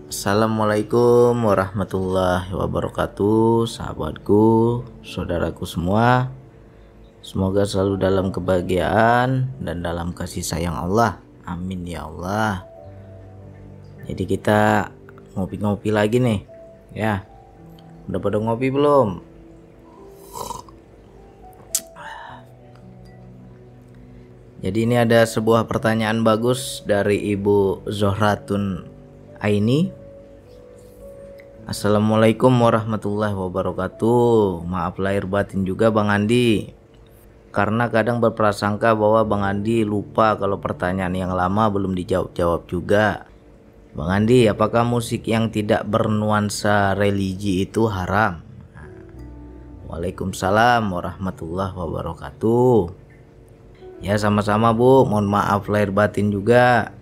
Assalamualaikum warahmatullahi wabarakatuh, sahabatku, saudaraku semua. Semoga selalu dalam kebahagiaan dan dalam kasih sayang Allah. Amin ya Allah. Jadi kita ngopi-ngopi lagi nih, ya. Udah pada ngopi belum? Jadi ini ada sebuah pertanyaan bagus dari Ibu Zohratun Aini. Assalamualaikum warahmatullahi wabarakatuh. Maaf lahir batin juga Bang Andi, karena kadang berprasangka bahwa Bang Andi lupa kalau pertanyaan yang lama belum dijawab-jawab juga. Bang Andi, apakah musik yang tidak bernuansa religi itu haram? Waalaikumsalam warahmatullahi wabarakatuh. Ya sama-sama Bu, mohon maaf lahir batin juga.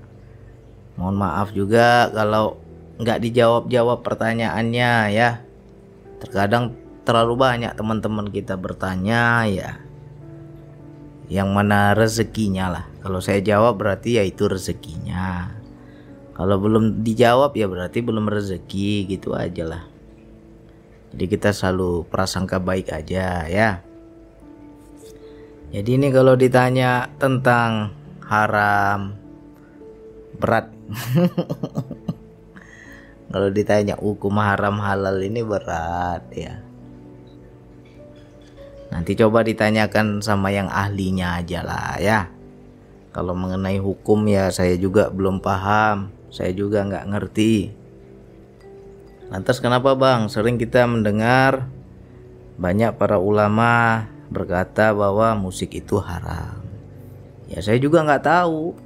Mohon maaf juga kalau nggak dijawab-jawab pertanyaannya ya. Terkadang terlalu banyak teman-teman kita bertanya ya. Yang mana rezekinya lah. Kalau saya jawab berarti ya itu rezekinya. Kalau belum dijawab ya berarti belum rezeki, gitu aja lah. Jadi kita selalu prasangka baik aja ya. Jadi ini kalau ditanya tentang haram berat. Kalau ditanya hukum haram halal ini berat ya. Nanti coba ditanyakan sama yang ahlinya aja lah ya. Kalau mengenai hukum ya saya juga belum paham, saya juga nggak ngerti. Lantas kenapa Bang sering kita mendengar banyak para ulama berkata bahwa musik itu haram? Ya saya juga nggak tahu.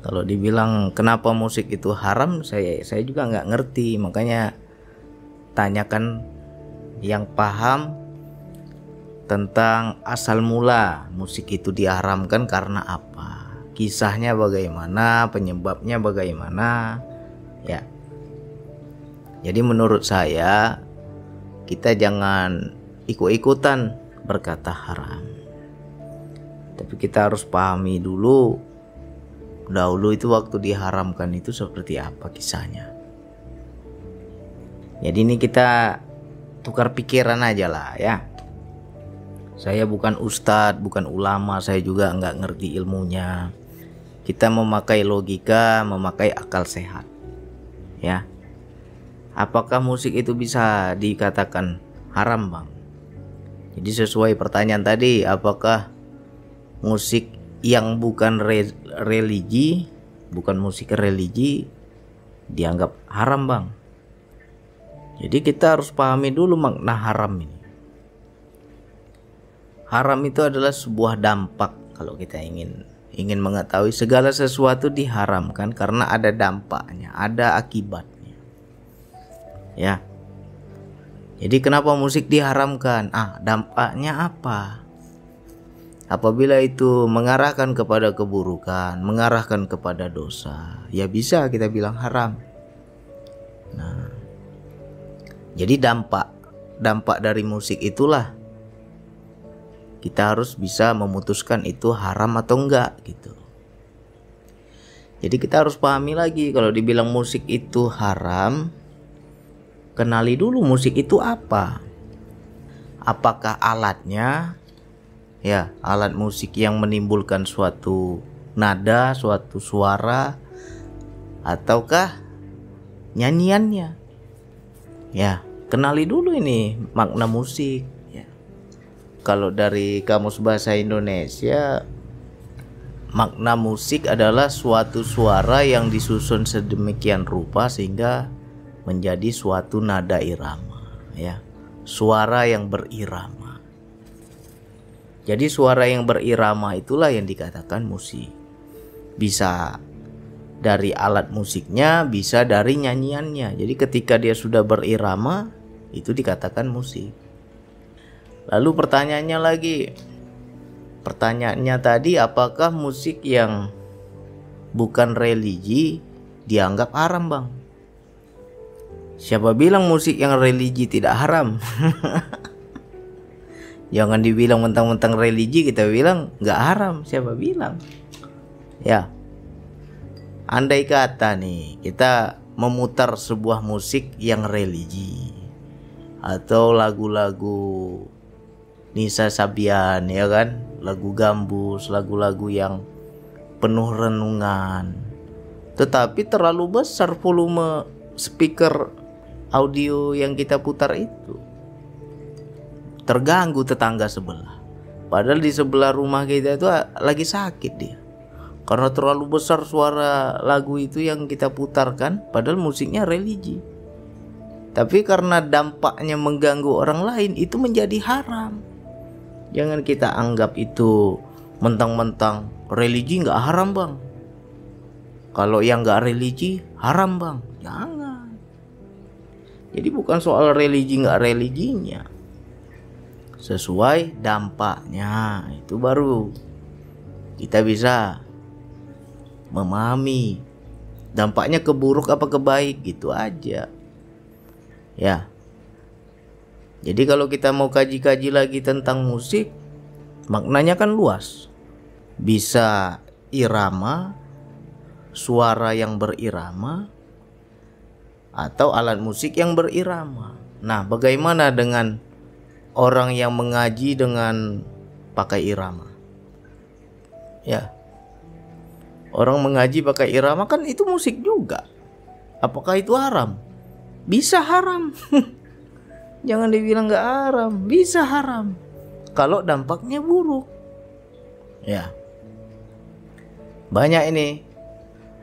Kalau dibilang kenapa musik itu haram, saya juga nggak ngerti. Makanya tanyakan yang paham tentang asal mula musik itu diharamkan karena apa, kisahnya bagaimana, penyebabnya bagaimana ya. Jadi menurut saya kita jangan ikut-ikutan berkata haram, tapi kita harus pahami dulu dahulu itu waktu diharamkan itu seperti apa kisahnya. Jadi ini kita tukar pikiran aja lah ya. Saya bukan ustadz, bukan ulama, saya juga nggak ngerti ilmunya. Kita memakai logika, memakai akal sehat ya. Apakah musik itu bisa dikatakan haram Bang? Jadi sesuai pertanyaan tadi, apakah musik yang bukan religi, bukan musik religi dianggap haram Bang? Jadi kita harus pahami dulu makna haram ini. Haram itu adalah sebuah dampak. Kalau kita ingin mengetahui segala sesuatu diharamkan karena ada dampaknya, ada akibatnya. Ya. Jadi kenapa musik diharamkan? Dampaknya apa? Apabila itu mengarahkan kepada keburukan, mengarahkan kepada dosa, ya bisa kita bilang haram. Nah, jadi dampak dari musik itulah kita harus bisa memutuskan itu haram atau enggak gitu. Jadi kita harus pahami lagi, kalau dibilang musik itu haram, kenali dulu musik itu apa. Apakah alatnya, ya alat musik yang menimbulkan suatu nada, suatu suara, ataukah nyanyiannya. Ya, kenali dulu ini makna musik ya. Kalau dari Kamus Bahasa Indonesia, makna musik adalah suatu suara yang disusun sedemikian rupa sehingga menjadi suatu nada irama ya, suara yang berirama. Jadi suara yang berirama itulah yang dikatakan musik. Bisa dari alat musiknya, bisa dari nyanyiannya. Jadi ketika dia sudah berirama, itu dikatakan musik. Lalu pertanyaannya tadi, apakah musik yang bukan religi dianggap haram Bang? Siapa bilang musik yang religi tidak haram? Jangan dibilang mentang-mentang religi kita bilang nggak haram. Siapa bilang? Ya, andai kata nih kita memutar sebuah musik yang religi atau lagu-lagu Nisa Sabian, ya kan, lagu gambus, lagu-lagu yang penuh renungan, tetapi terlalu besar volume speaker audio yang kita putar itu, terganggu tetangga sebelah. Padahal di sebelah rumah kita itu lagi sakit dia, karena terlalu besar suara lagu itu yang kita putarkan, padahal musiknya religi. Tapi karena dampaknya mengganggu orang lain, itu menjadi haram. Jangan kita anggap itu mentang-mentang religi nggak haram bang. Kalau yang nggak religi haram bang, jangan. Jadi bukan soal religi nggak religinya, sesuai dampaknya, itu baru kita bisa memahami dampaknya ke buruk apa ke baik, gitu aja ya. Jadi kalau kita mau kaji-kaji lagi tentang musik, maknanya kan luas. Bisa irama, suara yang berirama, atau alat musik yang berirama. Nah, bagaimana dengan orang yang mengaji dengan pakai irama? Ya, orang mengaji pakai irama kan itu musik juga. Apakah itu haram? Bisa haram. Jangan dibilang gak haram, bisa haram kalau dampaknya buruk. Ya, banyak ini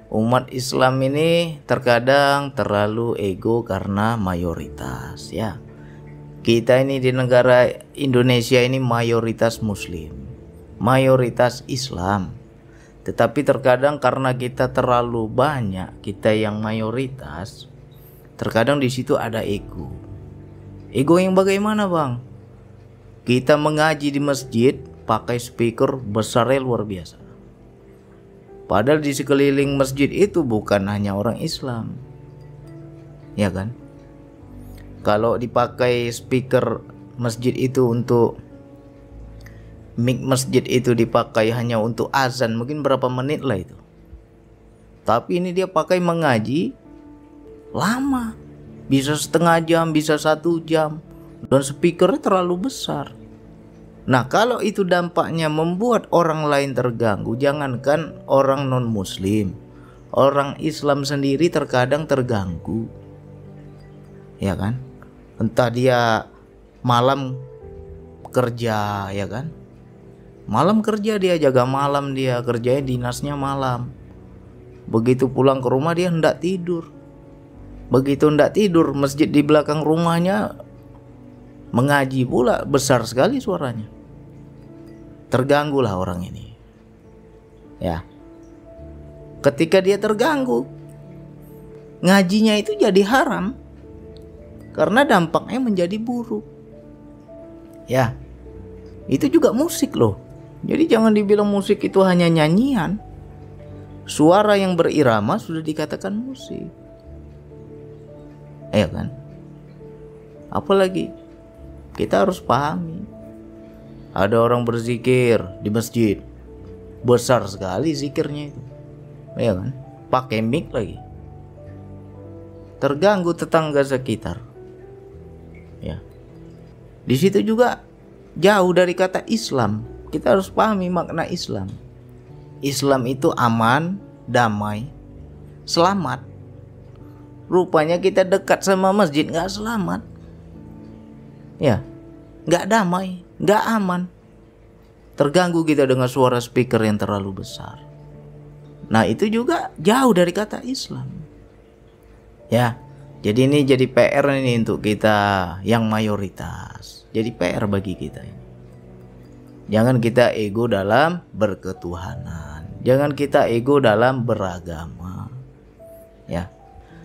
umat Islam ini terkadang terlalu ego karena mayoritas ya. Kita ini di negara Indonesia ini mayoritas Muslim, mayoritas Islam. Tetapi terkadang karena kita terlalu banyak, kita yang mayoritas, terkadang di situ ada ego. Ego yang bagaimana bang? Kita mengaji di masjid pakai speaker besarnya luar biasa. Padahal di sekeliling masjid itu bukan hanya orang Islam, ya kan? Kalau dipakai speaker masjid itu untuk mic masjid itu dipakai hanya untuk azan, mungkin berapa menit lah itu. Tapi ini dia pakai mengaji lama, bisa setengah jam, bisa 1 jam, dan speakernya terlalu besar. Nah, kalau itu dampaknya membuat orang lain terganggu, jangankan orang non muslim, orang Islam sendiri terkadang terganggu, ya kan? Entah dia malam kerja, ya kan, malam kerja, dia jaga malam, dia kerjanya dinasnya malam. Begitu pulang ke rumah dia hendak tidur. Begitu hendak tidur, masjid di belakang rumahnya mengaji pula, besar sekali suaranya. Terganggulah orang ini. Ya. Ketika dia terganggu, ngajinya itu jadi haram karena dampaknya menjadi buruk. Ya. Itu juga musik loh. Jadi jangan dibilang musik itu hanya nyanyian. Suara yang berirama sudah dikatakan musik. Ya kan? Apalagi kita harus pahami, ada orang berzikir di masjid, besar sekali zikirnya itu, ya kan? Pakai mic lagi, terganggu tetangga sekitar. Ya, di situ juga jauh dari kata Islam. Kita harus pahami makna Islam. Islam itu aman, damai, selamat. Rupanya kita dekat sama masjid gak selamat. Ya, gak damai, gak aman. Terganggu kita dengan suara speaker yang terlalu besar. Nah, itu juga jauh dari kata Islam. Ya, jadi ini jadi PR ini untuk kita yang mayoritas. Jadi PR bagi kita ini. Jangan kita ego dalam berketuhanan. Jangan kita ego dalam beragama. Ya.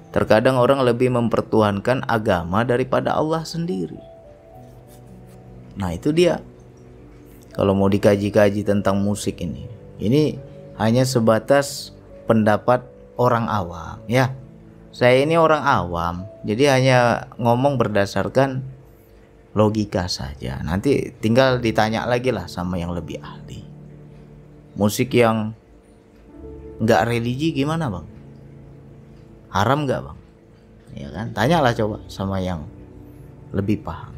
Terkadang orang lebih mempertuhankan agama daripada Allah sendiri. Nah, itu dia. Kalau mau dikaji-kaji tentang musik ini hanya sebatas pendapat orang awam ya. Saya ini orang awam, jadi hanya ngomong berdasarkan logika saja. Nanti tinggal ditanya lagi lah sama yang lebih ahli. Musik yang nggak religi gimana bang? Haram nggak bang? Ya kan? Tanyalah coba sama yang lebih paham.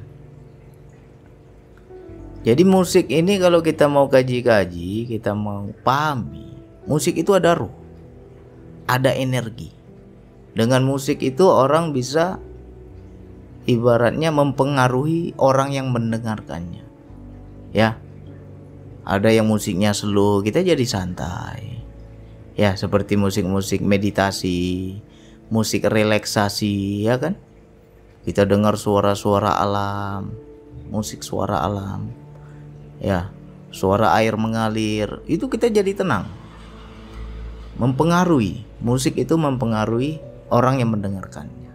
Jadi musik ini kalau kita mau kaji-kaji, kita mau pahami, musik itu ada ruh, ada energi. Dengan musik itu orang bisa ibaratnya mempengaruhi orang yang mendengarkannya. Ya, ada yang musiknya slow, kita jadi santai. Ya, seperti musik-musik meditasi, musik relaksasi, ya kan? Kita dengar suara-suara alam, musik suara alam. Ya, suara air mengalir, itu kita jadi tenang. Mempengaruhi, musik itu mempengaruhi orang yang mendengarkannya.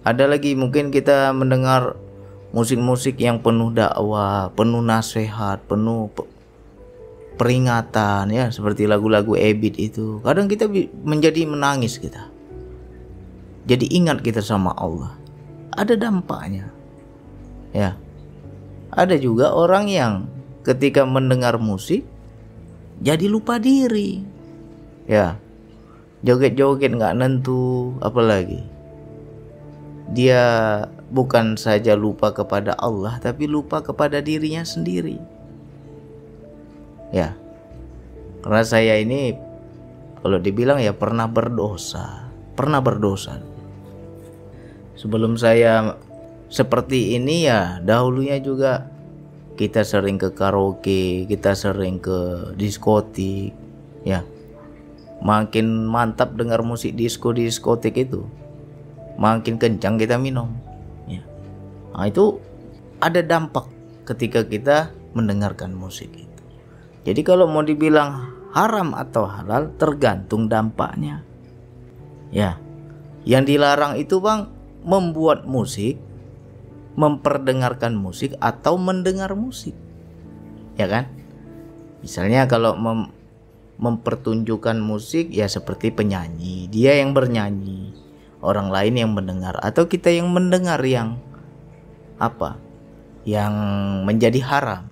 Ada lagi mungkin kita mendengar musik-musik yang penuh dakwah, penuh nasihat, penuh peringatan, ya, seperti lagu-lagu Ebit itu. Kadang kita menjadi menangis kita. Jadi ingat kita sama Allah. Ada dampaknya. Ya. Ada juga orang yang ketika mendengar musik jadi lupa diri. Ya. Joget-joget nggak nentu, apalagi. Dia bukan saja lupa kepada Allah, tapi lupa kepada dirinya sendiri. Ya. Karena saya ini kalau dibilang ya pernah berdosa. Sebelum saya seperti ini ya dahulunya juga kita sering ke karaoke, kita sering ke diskotik, ya. Makin mantap dengar musik disco di diskotik itu, makin kencang kita minum, ya. Nah, itu ada dampak ketika kita mendengarkan musik itu. Jadi kalau mau dibilang haram atau halal tergantung dampaknya. Ya. Yang dilarang itu bang, membuat musik, memperdengarkan musik atau mendengar musik. Ya kan? Misalnya kalau mempertunjukkan musik ya seperti penyanyi, dia yang bernyanyi, orang lain yang mendengar, atau kita yang mendengar yang apa? Yang menjadi haram.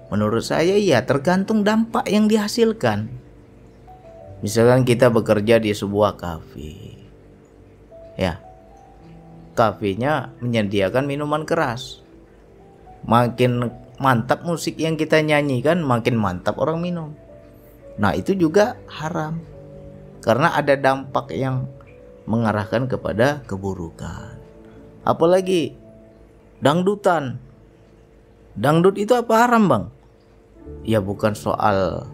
Menurut saya ya tergantung dampak yang dihasilkan. Misalkan kita bekerja di sebuah kafe. Ya. Kafenya menyediakan minuman keras. Makin mantap musik yang kita nyanyikan, makin mantap orang minum. Nah, itu juga haram. Karena ada dampak yang mengarahkan kepada keburukan. Apalagi dangdutan. Dangdut itu apa haram, Bang? Ya bukan soal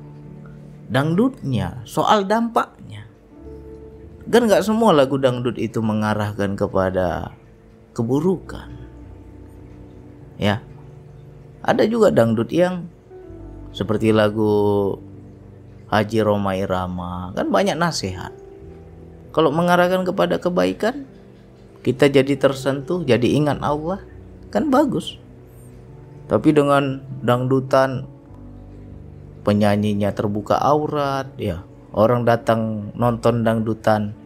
dangdutnya, soal dampaknya. Kan gak semua lagu dangdut itu mengarahkan kepada keburukan. Ya. Ada juga dangdut yang seperti lagu Haji Roma Irama, kan banyak nasihat. Kalau mengarahkan kepada kebaikan, kita jadi tersentuh, jadi ingat Allah, kan bagus. Tapi dengan dangdutan penyanyinya terbuka aurat, ya, orang datang nonton dangdutan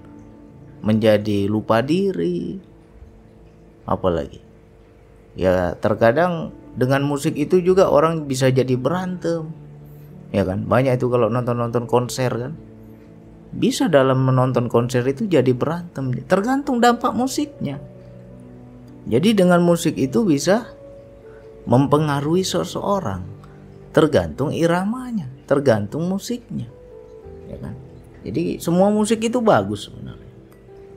menjadi lupa diri. Apalagi ya terkadang dengan musik itu juga orang bisa jadi berantem, ya kan? Banyak itu kalau nonton konser kan, bisa dalam menonton konser itu jadi berantem, tergantung dampak musiknya. Jadi dengan musik itu bisa mempengaruhi seseorang, tergantung iramanya, tergantung musiknya, ya kan? Jadi semua musik itu bagus sebenarnya.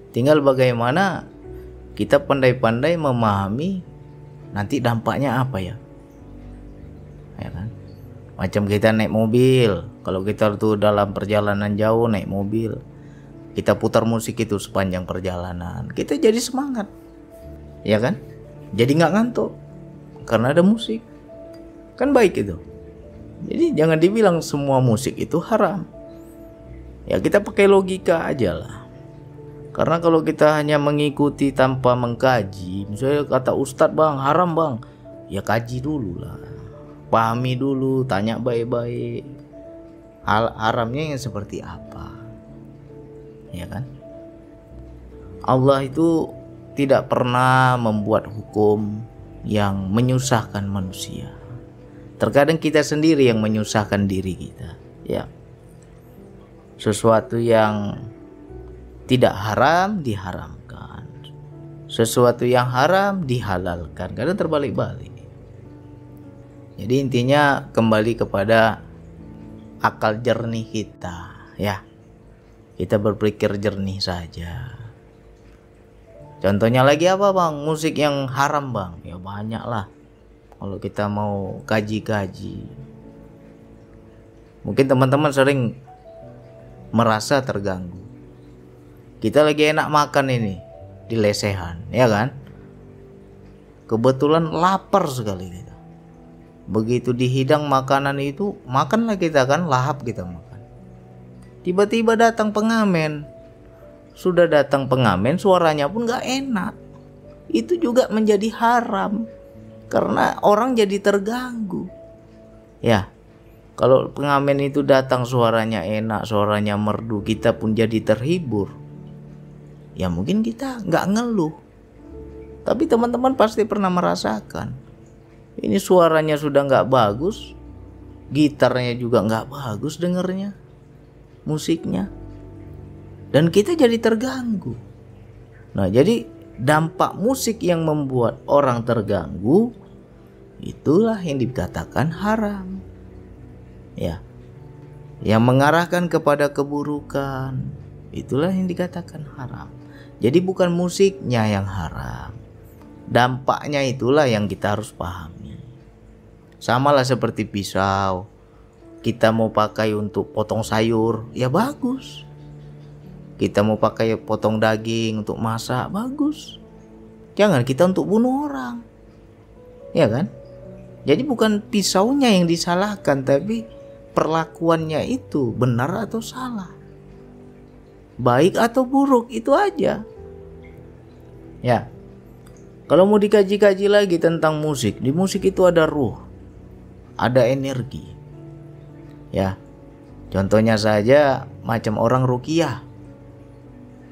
Tinggal bagaimana kita pandai-pandai memahami nanti dampaknya apa ya, ya kan? Macam kita naik mobil, kalau kita tuh dalam perjalanan jauh naik mobil, kita putar musik itu sepanjang perjalanan, kita jadi semangat, ya kan? Jadi nggak ngantuk karena ada musik, kan baik itu. Jadi jangan dibilang semua musik itu haram. Ya kita pakai logika aja lah. Karena kalau kita hanya mengikuti tanpa mengkaji, misalnya kata Ustadz bang haram bang, ya kaji dulu lah, pahami dulu, tanya baik-baik hal haramnya yang seperti apa, ya kan? Allah itu tidak pernah membuat hukum yang menyusahkan manusia. Terkadang kita sendiri yang menyusahkan diri kita, ya. Sesuatu yang Tidak haram diharamkan, sesuatu yang haram dihalalkan, kadang terbalik-balik. Jadi intinya kembali kepada akal jernih kita, ya. Kita berpikir jernih saja. Contohnya lagi apa bang? Musik yang haram bang? Ya banyak lah. Kalau kita mau kaji-kaji, mungkin teman-teman sering merasa terganggu. Kita lagi enak makan ini di lesehan, ya kan? Kebetulan lapar sekali kita. Begitu dihidang makanan itu, makanlah kita kan, lahap kita makan. Tiba-tiba datang pengamen. Sudah datang pengamen, suaranya pun gak enak. Itu juga menjadi haram, karena orang jadi terganggu. Ya, kalau pengamen itu datang suaranya enak, suaranya merdu, kita pun jadi terhibur. Ya mungkin kita gak ngeluh. Tapi teman-teman pasti pernah merasakan. Ini suaranya sudah nggak bagus, gitarnya juga nggak bagus dengernya, musiknya, dan kita jadi terganggu. Nah, jadi dampak musik yang membuat orang terganggu, itulah yang dikatakan haram. Ya, yang mengarahkan kepada keburukan, itulah yang dikatakan haram. Jadi bukan musiknya yang haram, dampaknya itulah yang kita harus pahami. Sama lah seperti pisau, kita mau pakai untuk potong sayur, ya bagus. Kita mau pakai potong daging untuk masak, bagus. Jangan kita untuk bunuh orang, ya kan? Jadi bukan pisaunya yang disalahkan, tapi perlakuannya itu benar atau salah, baik atau buruk, itu aja. Ya, kalau mau dikaji-kaji lagi tentang musik, di musik itu ada ruh, ada energi. Ya, contohnya saja macam orang ruqyah.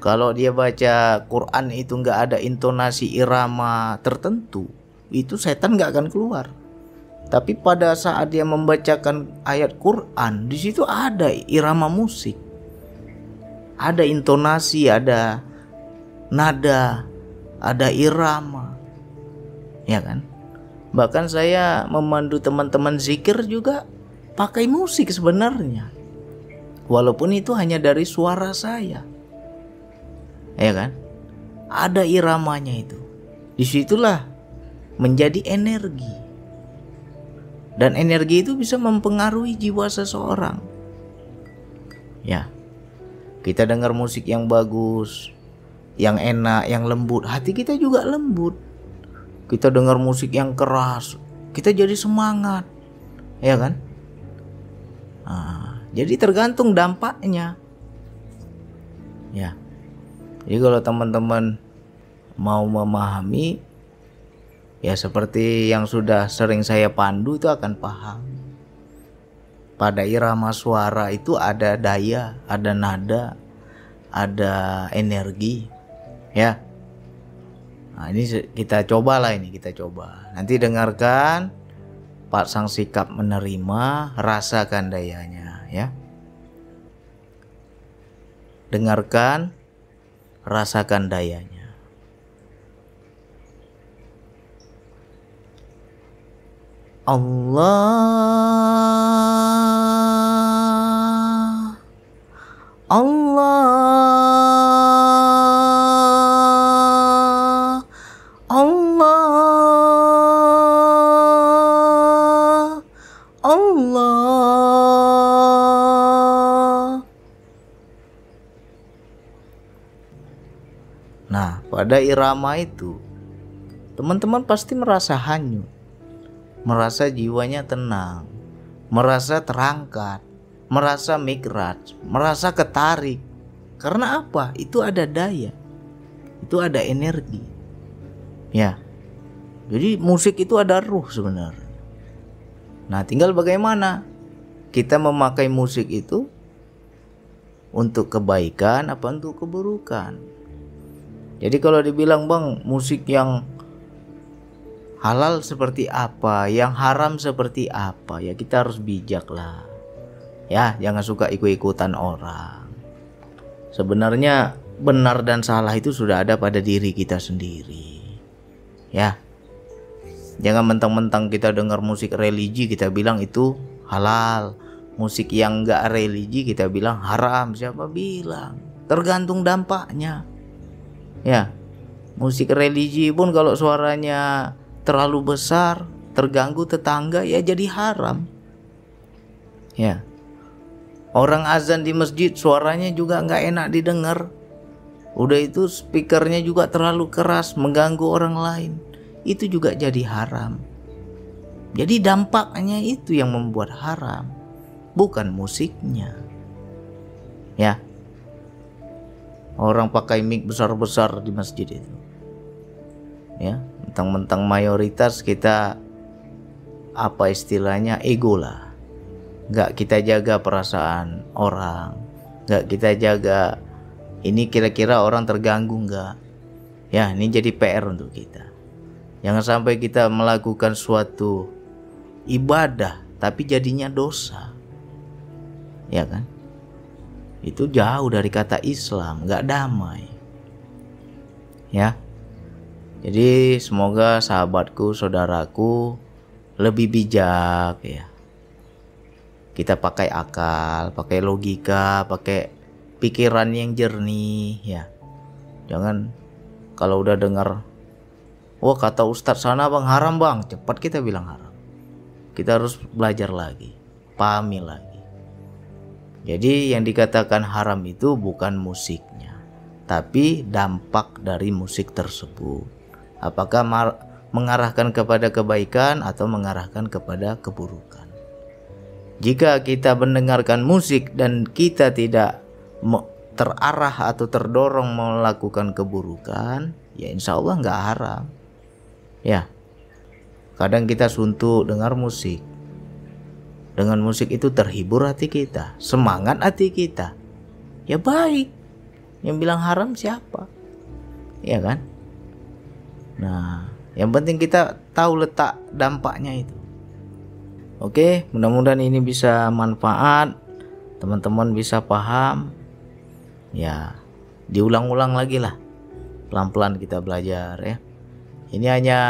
Kalau dia baca Quran itu nggak ada intonasi irama tertentu, itu setan nggak akan keluar. Tapi pada saat dia membacakan ayat Quran, di situ ada irama musik, ada intonasi, ada nada, ada irama, ya kan? Bahkan saya memandu teman-teman zikir juga pakai musik sebenarnya, walaupun itu hanya dari suara saya, ya kan? Ada iramanya itu. Disitulah menjadi energi, dan energi itu bisa mempengaruhi jiwa seseorang. Ya, kita dengar musik yang bagus, yang enak, yang lembut, hati kita juga lembut. Kita dengar musik yang keras, kita jadi semangat, ya kan? Nah, jadi tergantung dampaknya. Ya, jadi kalau teman-teman mau memahami, ya seperti yang sudah sering saya pandu itu akan paham. Pada irama suara itu ada daya, ada nada, ada energi, ya. Nah, ini kita cobalah, ini kita coba. Nanti dengarkan, pasang sikap menerima, rasakan dayanya, ya. Dengarkan, rasakan dayanya. Allah, Allah, Allah, Allah. Nah, pada irama itu teman-teman pasti merasa hanyut, merasa jiwanya tenang, merasa terangkat, merasa mikraj, merasa ketarik. Karena apa? Itu ada daya, itu ada energi. Ya, jadi musik itu ada ruh sebenarnya. Nah, tinggal bagaimana kita memakai musik itu untuk kebaikan apa untuk keburukan. Jadi kalau dibilang bang, musik yang halal seperti apa, yang haram seperti apa, ya kita harus bijak lah. Ya, jangan suka ikut-ikutan orang. Sebenarnya benar dan salah itu sudah ada pada diri kita sendiri. Ya. Jangan mentang-mentang kita dengar musik religi kita bilang itu halal. Musik yang enggak religi kita bilang haram. Siapa bilang? Tergantung dampaknya. Ya. Musik religi pun kalau suaranya terlalu besar, terganggu tetangga, ya jadi haram. Ya. Orang azan di masjid suaranya juga enggak enak didengar. Udah itu speakernya juga terlalu keras, mengganggu orang lain. Itu juga jadi haram. Jadi dampaknya itu yang membuat haram, bukan musiknya. Ya. Orang pakai mic besar-besar di masjid itu. Ya, mentang-mentang mayoritas kita apa istilahnya ego lah. Nggak kita jaga perasaan orang, nggak kita jaga ini kira-kira orang terganggu nggak. Ya, ini jadi PR untuk kita. Jangan sampai kita melakukan suatu ibadah tapi jadinya dosa. Ya kan? Itu jauh dari kata Islam, nggak damai. Ya. Jadi semoga sahabatku, saudaraku lebih bijak ya. Kita pakai akal, pakai logika, pakai pikiran yang jernih ya. Jangan kalau udah dengar, wah kata Ustadz sana bang haram bang, cepat kita bilang haram. Kita harus belajar lagi, pahami lagi. Jadi yang dikatakan haram itu bukan musiknya, tapi dampak dari musik tersebut. Apakah mengarahkan kepada kebaikan atau mengarahkan kepada keburukan. Jika kita mendengarkan musik dan kita tidak terarah atau terdorong melakukan keburukan, ya insya Allah nggak haram. Ya, kadang kita suntuk dengar musik. Dengan musik itu terhibur hati kita, semangat hati kita. Ya baik. Yang bilang haram siapa? Ya kan? Nah, yang penting kita tahu letak dampaknya itu. Oke, mudah-mudahan ini bisa manfaat. Teman-teman bisa paham. Ya, diulang-ulang lagi lah. Pelan-pelan kita belajar ya. Ini hanya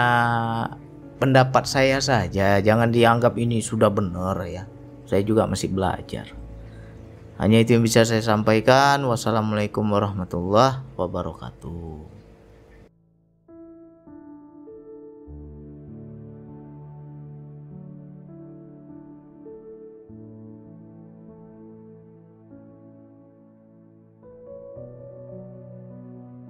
pendapat saya saja, jangan dianggap ini sudah benar ya. Saya juga masih belajar. Hanya itu yang bisa saya sampaikan. Wassalamualaikum warahmatullahi wabarakatuh.